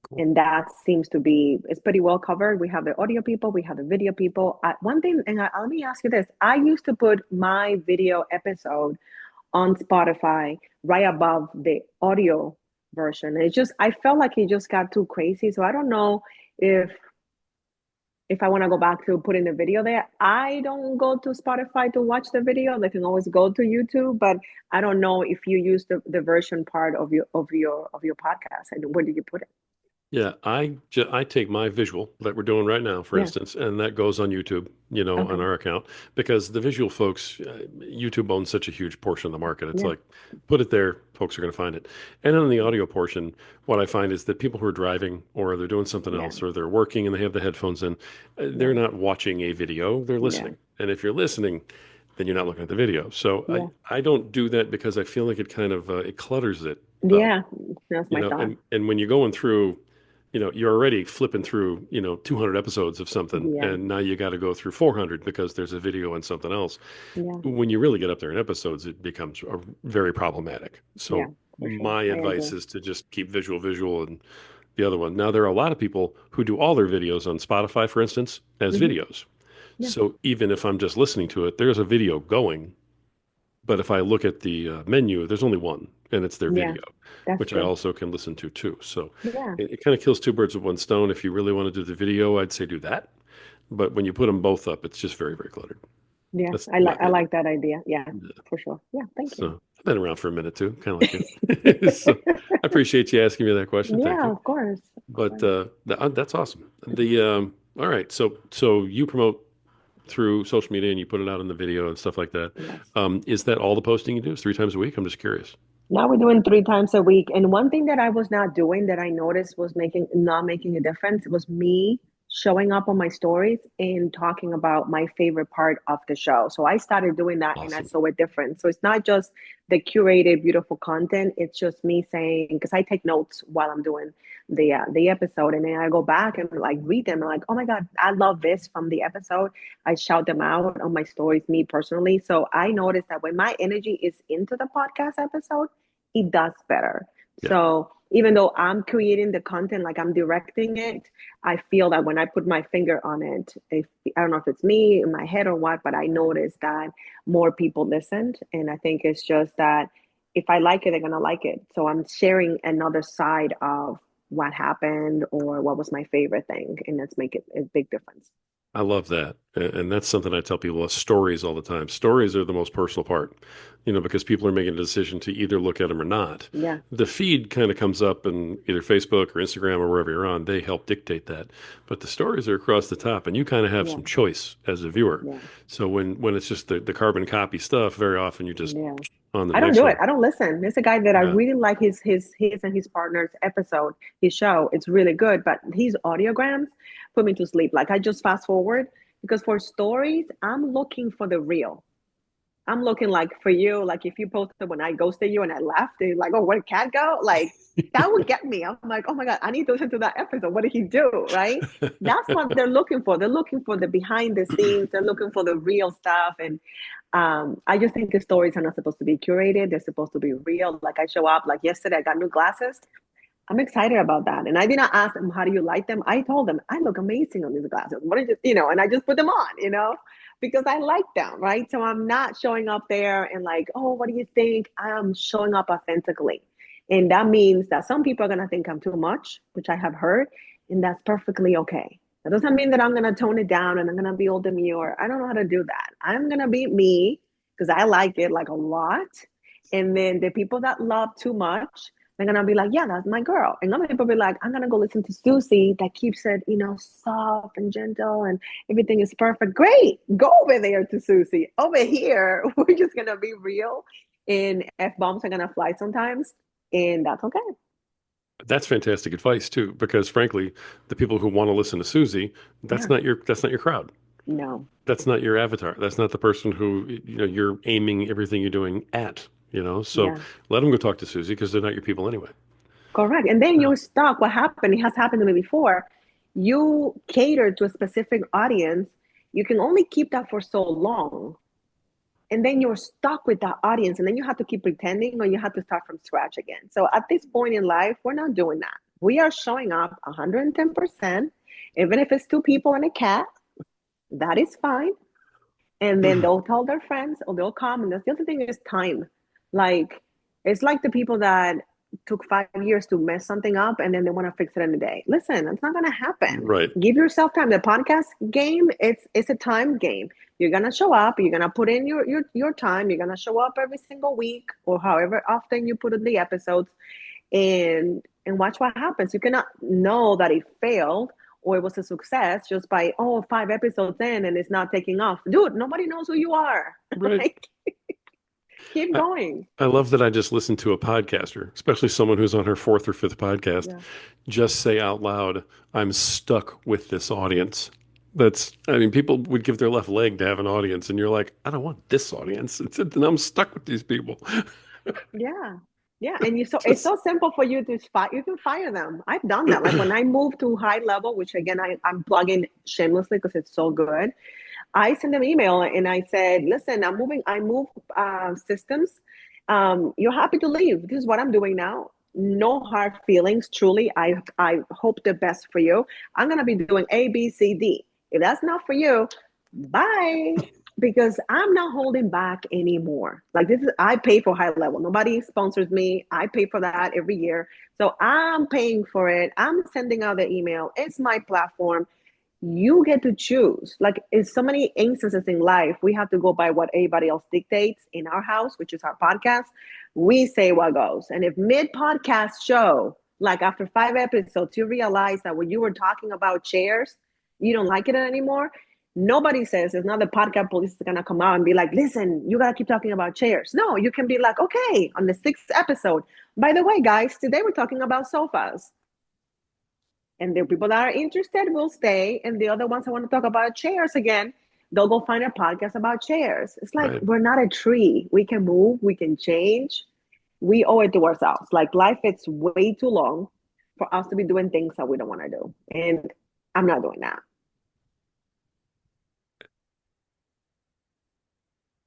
Cool. And that seems to be, it's pretty well covered. We have the audio people, we have the video people. One thing, let me ask you this. I used to put my video episode on Spotify right above the audio version. It's just, I felt like it just got too crazy. So I don't know if I want to go back to putting the video there. I don't go to Spotify to watch the video. They can always go to YouTube, but I don't know if you use the version part of your podcast. And where do you put it? Yeah, I take my visual that we're doing right now, for Yeah. instance, and that goes on YouTube, on Okay. our account because the visual folks, YouTube owns such a huge portion of the market. It's Yeah. like, put it there, folks are going to find it. And on the audio portion, what I find is that people who are driving or they're doing something Yeah. else or they're working and they have the headphones in, they're Yeah. not watching a video, they're Yeah. listening. And if you're listening, then you're not looking at the video. So Yeah. I don't do that because I feel like it kind of it clutters it up, Yeah. That's my thought. and when you're going through you're already flipping through, 200 episodes of something, Yeah. and now you got to go through 400 because there's a video and something else. Yeah. When you really get up there in episodes, it becomes very problematic. Yeah. So For sure. my I advice agree. is to just keep visual, and the other one. Now, there are a lot of people who do all their videos on Spotify, for instance, as Hmm. videos. Yeah. So even if I'm just listening to it, there's a video going, but if I look at the menu, there's only one, and it's their Yeah. video, That's which I true. also can listen to too. So Yeah. it kind of kills two birds with one stone. If you really want to do the video, I'd say do that. But when you put them both up, it's just very cluttered. Yeah. That's my I opinion. like that idea. Yeah. Yeah. For sure. Yeah. Thank you. So I've been around for a minute too, kind of like you. So I appreciate you asking me that question. Thank Yeah. you. Of course. Of But course. that's awesome. All right. So you promote through social media and you put it out in the video and stuff like that. Yes. Is that all the posting you do? Is 3 times a week? I'm just curious. Now we're doing 3 times a week. And one thing that I was not doing that I noticed was making not making a difference was me showing up on my stories and talking about my favorite part of the show. So I started doing that and I Awesome. saw it different. So it's not just the curated, beautiful content. It's just me saying, because I take notes while I'm doing the episode, and then I go back and like read them. And like, oh my God, I love this from the episode. I shout them out on my stories, me personally. So I noticed that when my energy is into the podcast episode, it does better. Yeah. So even though I'm creating the content, like I'm directing it, I feel that when I put my finger on it, if I don't know if it's me in my head or what, but I noticed that more people listened. And I think it's just that if I like it, they're gonna like it. So I'm sharing another side of what happened or what was my favorite thing. And that's make it a big difference. I love that. And that's something I tell people stories all the time. Stories are the most personal part, because people are making a decision to either look at them or not. Yeah, The feed kind of comes up in either Facebook or Instagram or wherever you're on. They help dictate that. But the stories are across the top, and you kind of have yeah, some choice as a viewer. yeah, So when it's just the carbon copy stuff, very often you just yeah. on the I don't next do it. one. I don't listen. There's a guy that I Yeah. really like his and his partner's episode, his show. It's really good, but his audiograms put me to sleep. Like I just fast forward because for stories, I'm looking for the real. I'm looking like for you, like if you posted when I ghosted you and I left, they're like, oh, where'd Cat go? Like that would get me. I'm like, oh my God, I need to listen to that episode. What did he do? Right? That's what they're looking for. They're looking for the behind the scenes. They're looking for the real stuff. And I just think the stories are not supposed to be curated. They're supposed to be real. Like I show up, like yesterday, I got new glasses. I'm excited about that. And I did not ask them, how do you like them? I told them, I look amazing on these glasses. What is it? And I just put them on, because I like them, right? So I'm not showing up there and like, oh, what do you think? I'm showing up authentically. And that means that some people are going to think I'm too much, which I have heard, and that's perfectly okay. That doesn't mean that I'm going to tone it down and I'm going to be all demure. I don't know how to do that. I'm going to be me because I like it like a lot. And then the people that love too much, they're gonna be like, yeah, that's my girl. And other people be like, I'm gonna go listen to Susie that keeps it, soft and gentle and everything is perfect. Great. Go over there to Susie. Over here, we're just gonna be real. And F bombs are gonna fly sometimes. And that's okay. That's fantastic advice too, because frankly, the people who want to listen to Susie, Yeah. that's not your crowd. No. That's not your avatar. That's not the person who you're aiming everything you're doing at. So Yeah. let them go talk to Susie because they're not your people anyway. Correct. And then Yeah. you're stuck. What happened? It has happened to me before. You cater to a specific audience. You can only keep that for so long. And then you're stuck with that audience, and then you have to keep pretending or you have to start from scratch again. So at this point in life, we're not doing that. We are showing up 110%. Even if it's two people and a cat, that is fine. And then they'll tell their friends or they'll come. And the other thing is time. Like it's like the people that took 5 years to mess something up and then they want to fix it in a day. Listen, it's not gonna happen. Right. Give yourself time. The podcast game, it's a time game. You're gonna show up, you're gonna put in your time, you're gonna show up every single week or however often you put in the episodes and watch what happens. You cannot know that it failed or it was a success just by 5 episodes in and it's not taking off. Dude, nobody knows who you are. Right. Like keep I, going. I love that I just listened to a podcaster, especially someone who's on her fourth or fifth podcast, Yeah. just say out loud, I'm stuck with this audience. I mean, people would give their left leg to have an audience, and you're like, I don't want this audience. I'm stuck with these people. Yeah. Yeah. And it's Just, so simple for you to fire. You can fire them. I've done that. Like when I moved to high level, which again, I'm plugging shamelessly because it's so good. I sent them an email and I said, listen, I move systems. You're happy to leave. This is what I'm doing now. No hard feelings. Truly, I hope the best for you. I'm gonna be doing A, B, C, D. If that's not for you, bye. Because I'm not holding back anymore. Like this is I pay for high level. Nobody sponsors me. I pay for that every year. So I'm paying for it. I'm sending out the email. It's my platform. You get to choose. Like in so many instances in life, we have to go by what everybody else dictates. In our house, which is our podcast, we say what goes. And if mid podcast show, like after 5 episodes, you realize that when you were talking about chairs, you don't like it anymore. Nobody says it's not the podcast police is gonna come out and be like, listen, you gotta keep talking about chairs. No, you can be like, okay, on the 6th episode. By the way, guys, today we're talking about sofas. And the people that are interested will stay. And the other ones that want to talk about chairs again, they'll go find a podcast about chairs. It's like Right. we're not a tree. We can move, we can change. We owe it to ourselves. Like life is way too long for us to be doing things that we don't want to do. And I'm not doing that.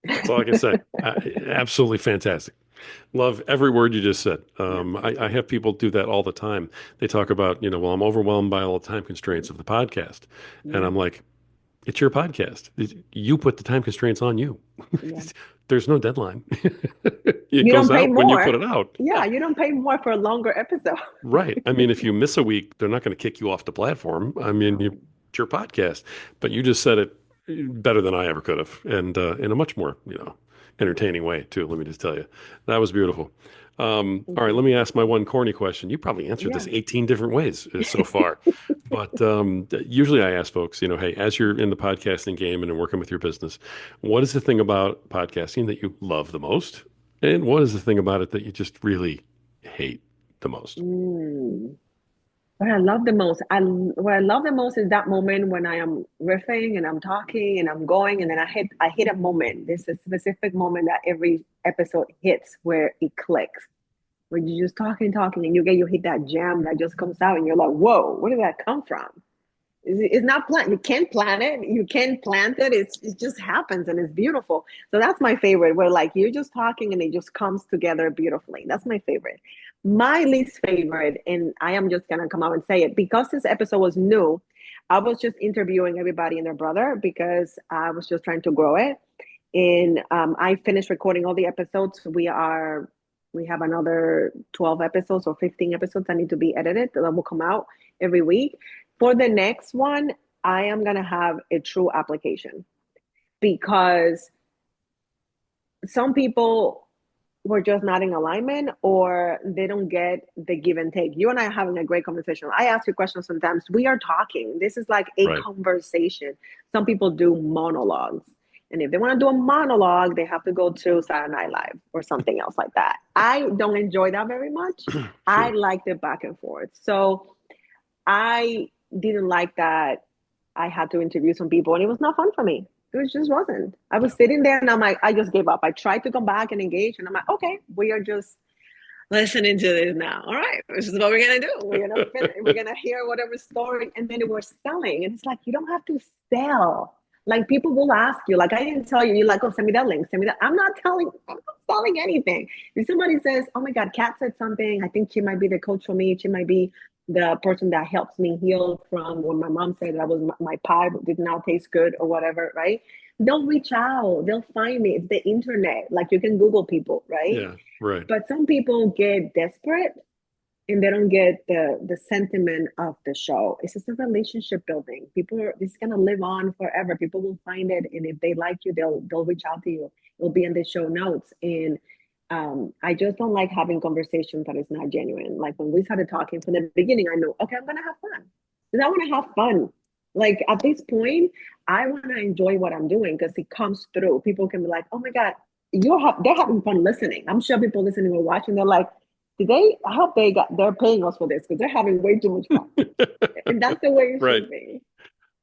That's all I can say. Absolutely fantastic. Love every word you just said. Yeah, thank I you. have people do that all the time. They talk about, well, I'm overwhelmed by all the time constraints of the podcast. And Yeah, I'm like, it's your podcast. You put the time constraints on you. yeah. There's no deadline. It You don't goes pay out when you put more. it out. Yeah, Yeah, you don't pay more for a longer episode. right. I mean, if you miss a week, they're not going to kick you off the platform. I mean, No. it's your podcast, but you just said it better than I ever could have, and in a much more, entertaining way too. Let me just tell you, that was beautiful. All Thank right, you. let me ask my one corny question. You probably answered this Yeah. 18 different ways so far, but usually I ask folks, hey, as you're in the podcasting game and working with your business, what is the thing about podcasting that you love the most, and what is the thing about it that you just really hate the most? Mm. What I love the most, what I love the most is that moment when I am riffing and I'm talking and I'm going, and then I hit a moment. There's a specific moment that every episode hits where it clicks. Where you just talking, and you hit that jam that just comes out, and you're like, whoa, where did that come from? It's not planned. You can't plan it. You can't plant it. It just happens and it's beautiful. So that's my favorite. Where like you're just talking and it just comes together beautifully. That's my favorite. My least favorite, and I am just gonna come out and say it because this episode was new. I was just interviewing everybody and their brother because I was just trying to grow it. And I finished recording all the episodes. We have another 12 episodes or 15 episodes that need to be edited that will come out every week. For the next one, I am going to have a true application because some people were just not in alignment or they don't get the give and take. You and I are having a great conversation. I ask you questions sometimes. We are talking. This is like a Right. conversation. Some people do monologues. And if they want to do a monologue, they have to go to Saturday Night Live or something else like that. I don't enjoy that very much. I Sure. like the back and forth. So I didn't like that I had to interview some people and it was not fun for me. It just wasn't. I was Yeah. sitting there and I'm like, I just gave up. I tried to come back and engage and I'm like, okay, we are just listening to this now. All right, this is what we're gonna do. We're gonna hear whatever story, and then we're selling. And it's like you don't have to sell. Like people will ask you, like I didn't tell you, you're like, oh, send me that link, send me that. I'm not selling anything. If somebody says, oh my God, Kat said something, I think she might be the coach for me. She might be the person that helps me heal from when my mom said that was my pie did not taste good or whatever, right? They'll reach out, they'll find me. It's the internet. Like you can Google people, right? Yeah. Right. But some people get desperate and they don't get the sentiment of the show. It's just a relationship building. People are it's gonna live on forever. People will find it, and if they like you, they'll reach out to you. It'll be in the show notes. And I just don't like having conversations that is not genuine. Like when we started talking from the beginning, I know okay, I'm gonna have fun because I want to have fun. Like at this point, I want to enjoy what I'm doing because it comes through. People can be like, "Oh my God, they're having fun listening." I'm sure people listening or watching, they're like, "Did they? I hope they're paying us for this because they're having way too much fun." And that's the way it Right. should be.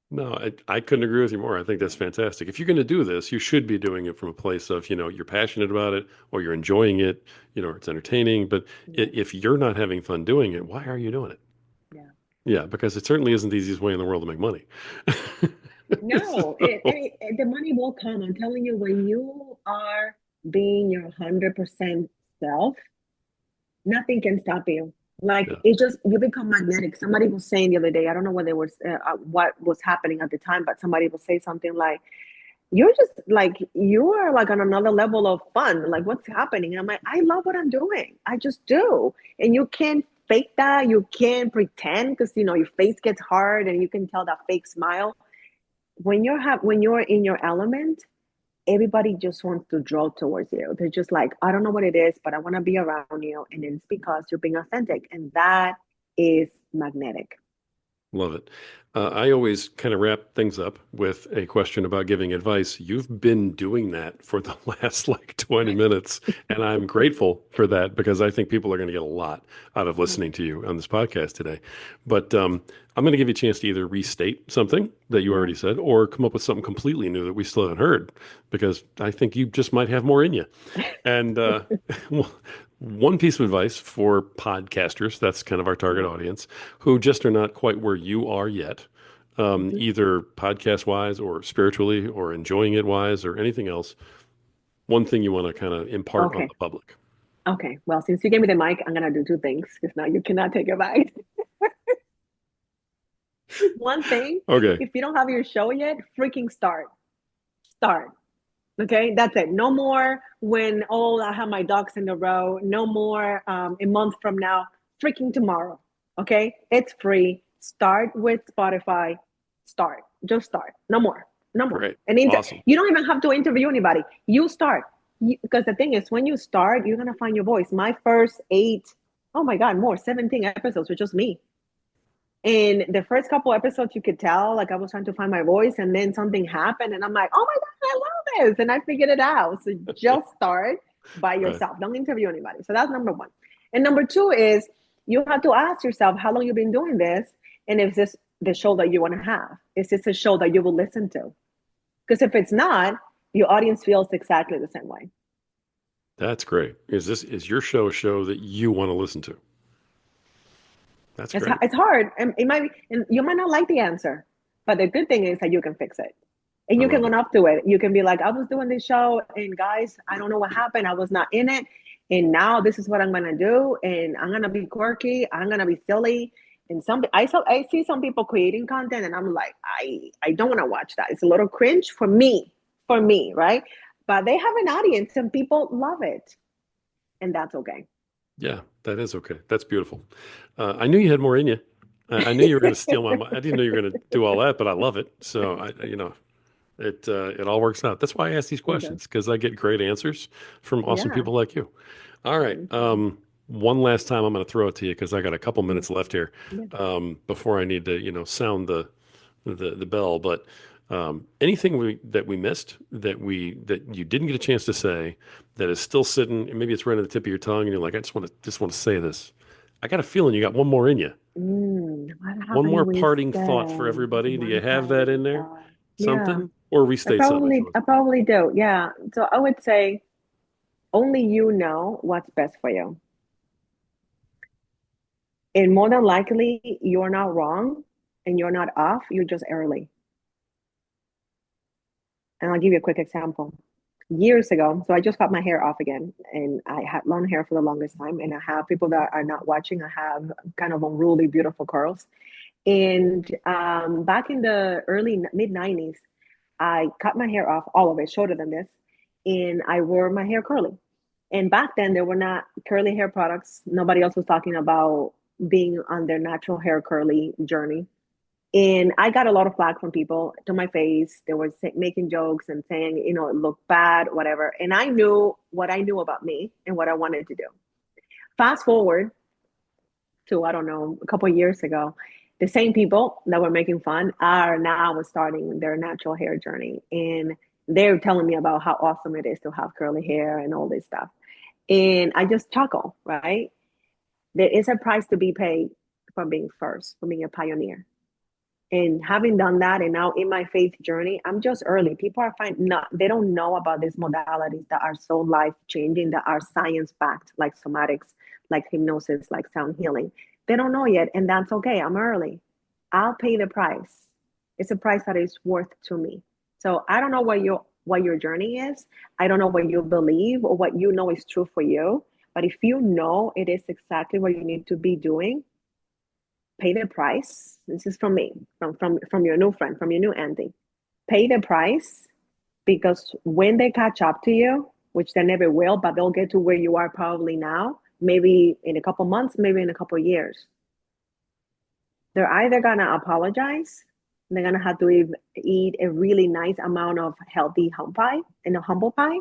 No, I couldn't agree with you more. I think that's fantastic. If you're going to do this, you should be doing it from a place of, you're passionate about it or you're enjoying it, it's entertaining. But Yeah, if you're not having fun doing it, why are you doing it? yeah. Yeah, because it certainly isn't the easiest way in the world to make money. No, So, the money will come. I'm telling you, when you are being your 100% self, nothing can stop you. Like yeah, it just you become magnetic. Somebody was saying the other day, I don't know what was happening at the time, but somebody will say something like, "You're just like you are like on another level of fun. Like what's happening?" And I'm like, "I love what I'm doing. I just do." And you can't fake that. You can't pretend because your face gets hard and you can tell that fake smile. When you're in your element, everybody just wants to draw towards you. They're just like, I don't know what it is, but I want to be around you. And it's because you're being authentic. And that is magnetic. Love it. I always kind of wrap things up with a question about giving advice. You've been doing that for the last like 20 minutes, and I'm grateful for that because I think people are going to get a lot out of listening to you on this podcast today. But I'm going to give you a chance to either restate something that you Yeah. already said or come up with something completely new that we still haven't heard because I think you just might have more in you. And one piece of advice for podcasters, that's kind of our target Yeah. audience, who just are not quite where you are yet, Mhm. either podcast wise or spiritually or enjoying it wise or anything else. One thing you want to kind of impart on Okay. the public. Okay. Well, since you gave me the mic, I'm gonna do two things because now you cannot take it back. One thing, Okay, if you don't have your show yet, freaking start. Start. Okay, that's it. No more when, oh, I have my ducks in a row. No more a month from now. Freaking tomorrow. Okay, it's free. Start with Spotify. Start. Just start. No more. No more. great, And awesome. you don't even have to interview anybody. You start. Because the thing is, when you start, you're gonna find your voice. My first eight, oh my God, more 17 episodes were just me. In the first couple episodes, you could tell like I was trying to find my voice, and then something happened, and I'm like, oh my God, I love this. And I figured it out. So just start by Right. yourself. Don't interview anybody. So that's number one. And number two is you have to ask yourself how long you've been doing this, and if this the show that you want to have. Is this a show that you will listen to? Because if it's not, your audience feels exactly the same way. That's great. Is your show a show that you want to listen to? That's great. It's hard, and it might be, and you might not like the answer, but the good thing is that you can fix it, and I you can love own it. up to it. You can be like, I was doing this show, and guys, I don't know what happened. I was not in it, and now this is what I'm gonna do, and I'm gonna be quirky. I'm gonna be silly. And I see some people creating content, and I'm like, I don't want to watch that. It's a little cringe for me, right? But they have an audience, and people love it, and that's okay. Yeah, that is okay. That's beautiful. I knew you had more in you. I knew you were going to steal my. I didn't know you were going to do all that, but I love it. So it all works out. That's why I ask these It does. questions because I get great answers from awesome Yeah. people like you. All right. Thank you. One last time, I'm going to throw it to you because I got a couple Yeah. minutes left here Yeah. before I need to, sound the bell. But anything that we missed that you didn't get a chance to say that is still sitting, and maybe it's right on the tip of your tongue, and you're like, I just want to say this. I got a feeling you got one more in you. What One haven't more we parting thought for said? everybody. Do you One have that in parting there? thought. Yeah, Something? Or restate something if you want. I probably do. Yeah. So I would say only you know what's best for you. And more than likely, you're not wrong and you're not off. You're just early. And I'll give you a quick example. Years ago, so I just cut my hair off again, and I had long hair for the longest time. And I have people that are not watching, I have kind of unruly, beautiful curls. And back in the early mid 90s, I cut my hair off, all of it, shorter than this, and I wore my hair curly. And back then, there were not curly hair products. Nobody else was talking about being on their natural hair curly journey. And I got a lot of flack from people to my face. They were making jokes and saying, it looked bad, whatever. And I knew what I knew about me and what I wanted to do. Fast forward to, I don't know, a couple of years ago, the same people that were making fun are now starting their natural hair journey. And they're telling me about how awesome it is to have curly hair and all this stuff. And I just chuckle, right? There is a price to be paid for being first, for being a pioneer. And having done that, and now in my faith journey, I'm just early. People are fine, not they don't know about these modalities that are so life changing, that are science backed, like somatics, like hypnosis, like sound healing. They don't know yet, and that's okay. I'm early. I'll pay the price. It's a price that is worth to me. So I don't know what your journey is. I don't know what you believe or what you know is true for you. But if you know it is exactly what you need to be doing, pay the price. This is from me, from your new friend, from your new auntie. Pay the price, because when they catch up to you, which they never will, but they'll get to where you are probably now, maybe in a couple months, maybe in a couple years. They're either gonna apologize, they're gonna have to eat a really nice amount of healthy hum pie and a humble pie,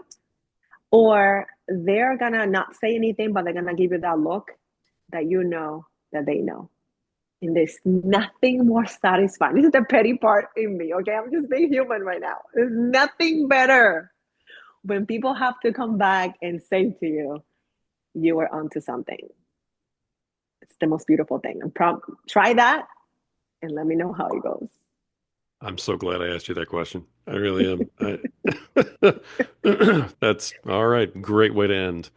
or they're gonna not say anything, but they're gonna give you that look that you know that they know. And there's nothing more satisfying. This is the petty part in me, okay? I'm just being human right now. There's nothing better when people have to come back and say to you, you were onto something. It's the most beautiful thing. Try that and let me know how it goes. I'm so glad I asked you that question. I really am. That's all right. Great way to end.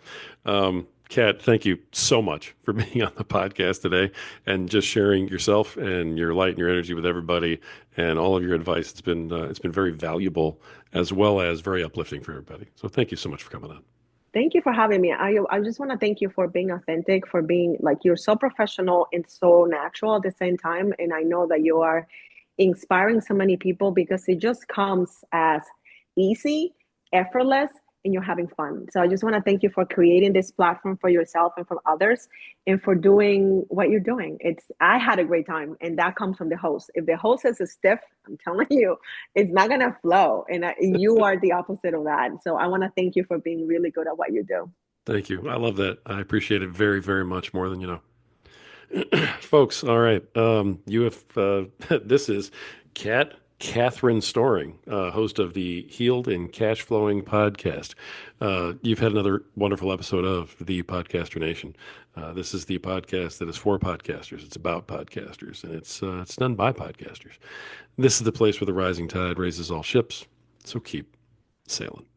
Kat, thank you so much for being on the podcast today and just sharing yourself and your light and your energy with everybody and all of your advice. It's been very valuable as well as very uplifting for everybody. So thank you so much for coming on. Thank you for having me. I just want to thank you for being authentic, for being like you're so professional and so natural at the same time. And I know that you are inspiring so many people because it just comes as easy, effortless, and you're having fun. So I just want to thank you for creating this platform for yourself and for others and for doing what you're doing. I had a great time, and that comes from the host. If the host is a stiff, I'm telling you, it's not gonna flow. And you are the opposite of that. So I want to thank you for being really good at what you do. Thank you. I love that. I appreciate it very, very much more than you know. Folks, all right. You have this is Catherine Storing, host of the Healed and Cash Flowing podcast. You've had another wonderful episode of the Podcaster Nation. This is the podcast that is for podcasters. It's about podcasters, and it's done by podcasters. This is the place where the rising tide raises all ships. So keep sailing.